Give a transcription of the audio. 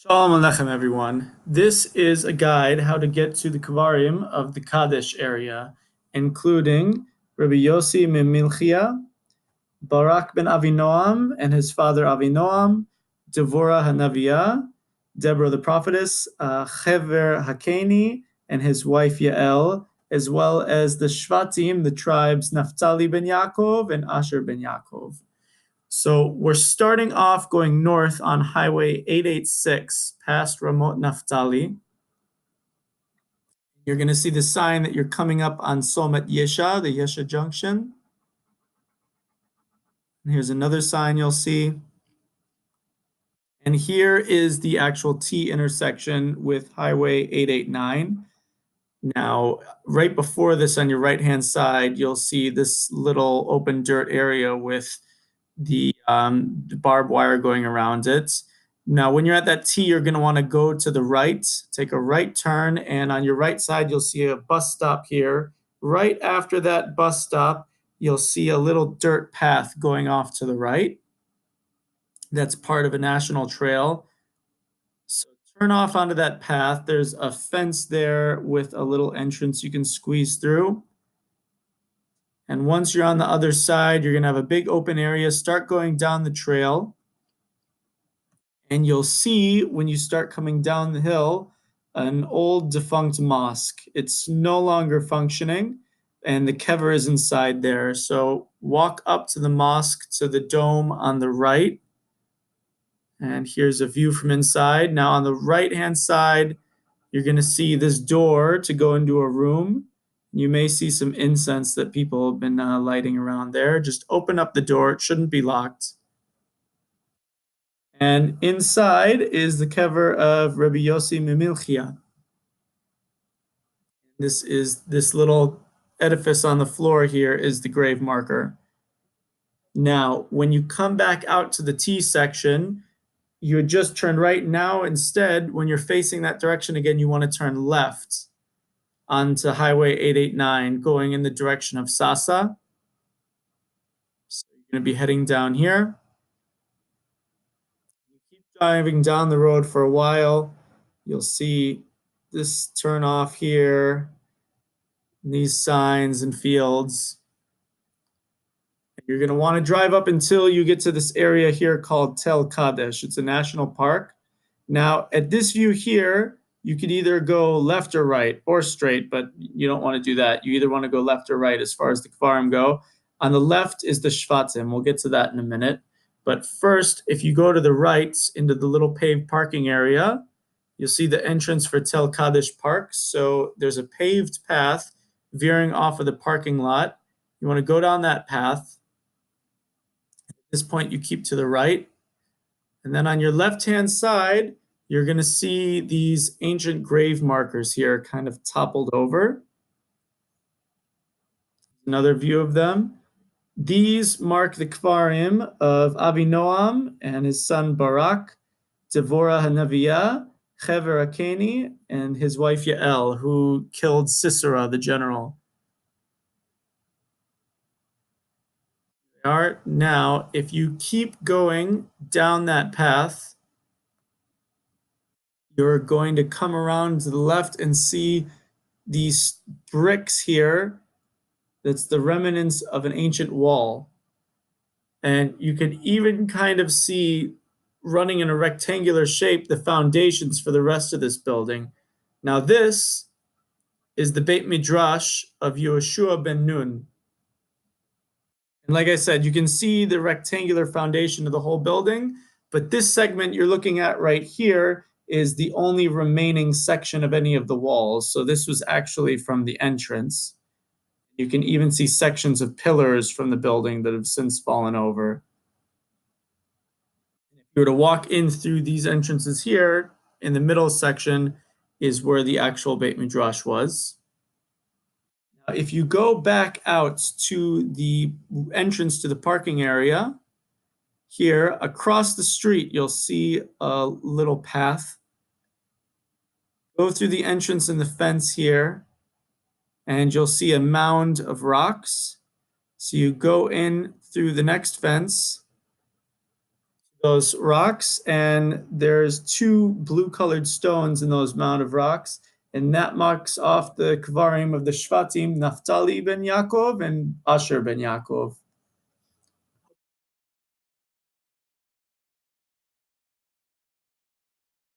Shalom Aleichem, everyone. This is a guide how to get to the Kevarim of the Kadesh area, including Rabbi Yossi Mimilchia, Barak ben Avinoam and his father Avinoam, Devorah Hanaviah, Deborah the prophetess, Kever Hakeni and his wife Yael, as well as the Shvatim, the tribes Naphtali ben Yaakov and Asher ben Yaakov. So we're starting off going north on Highway 886 past Ramot Naftali. You're going to see the sign that you're coming up on Somet Yesha, the Yesha Junction. And here's another sign you'll see. And here is the actual T intersection with Highway 889. Now, right before this on your right-hand side, you'll see this little open dirt area with the barbed wire going around it. Now, when you're at that T, you're going to want to go to the right, take a right turn, and on your right side, you'll see a bus stop here. Right after that bus stop, you'll see a little dirt path going off to the right. That's part of a national trail. So turn off onto that path. There's a fence there with a little entrance you can squeeze through. And once you're on the other side, you're going to have a big open area. Start going down the trail. And you'll see when you start coming down the hill, an old defunct mosque. It's no longer functioning, and the kever is inside there. So walk up to the mosque, to the dome on the right. And here's a view from inside. Now on the right-hand side, you're going to see this door to go into a room. You may see some incense that people have been lighting around there. Just open up the door. It shouldn't be locked. And inside is the kever of Rabbi Yossi Mimilchia. This little edifice on the floor here is the grave marker. Now, when you come back out to the T section, you had just turned right. Now, instead, when you're facing that direction again, you want to turn left onto Highway 889, going in the direction of Sasa. So you're going to be heading down here. You keep driving down the road for a while. You'll see this turn off here, these signs and fields. You're going to want to drive up until you get to this area here called Tel Kadesh. It's a national park. Now, at this view here, you could either go left or right or straight, but you don't want to do that. You either want to go left or right as far as the Kfarim go. On the left is the Shvatim. We'll get to that in a minute. But first, if you go to the right into the little paved parking area, you'll see the entrance for Tel Kadesh Park. So there's a paved path veering off of the parking lot. You want to go down that path. At this point, you keep to the right. And then on your left-hand side, you're going to see these ancient grave markers here kind of toppled over. Another view of them. These mark the Kfarim of Avinoam and his son Barak, Devorah Hanaviah, Kever Hakeni, and his wife Yael, who killed Sisera, the general. Now, if you keep going down that path, you're going to come around to the left and see these bricks here. That's the remnants of an ancient wall. And you can even kind of see running in a rectangular shape the foundations for the rest of this building. Now this is the Beit Midrash of Yehoshua ben Nun. And like I said, you can see the rectangular foundation of the whole building, but this segment you're looking at right here is the only remaining section of any of the walls. So this was actually from the entrance. You can even see sections of pillars from the building that have since fallen over. If you were to walk in through these entrances here, in the middle section is where the actual Beit Midrash was. Now, if you go back out to the entrance to the parking area, here across the street, you'll see a little path. Go through the entrance in the fence here, and you'll see a mound of rocks. So you go in through the next fence, those rocks, and there's two blue-colored stones in those mound of rocks, and that marks off the Kvarim of the Shvatim, Naphtali ben Yaakov and Asher ben Yaakov.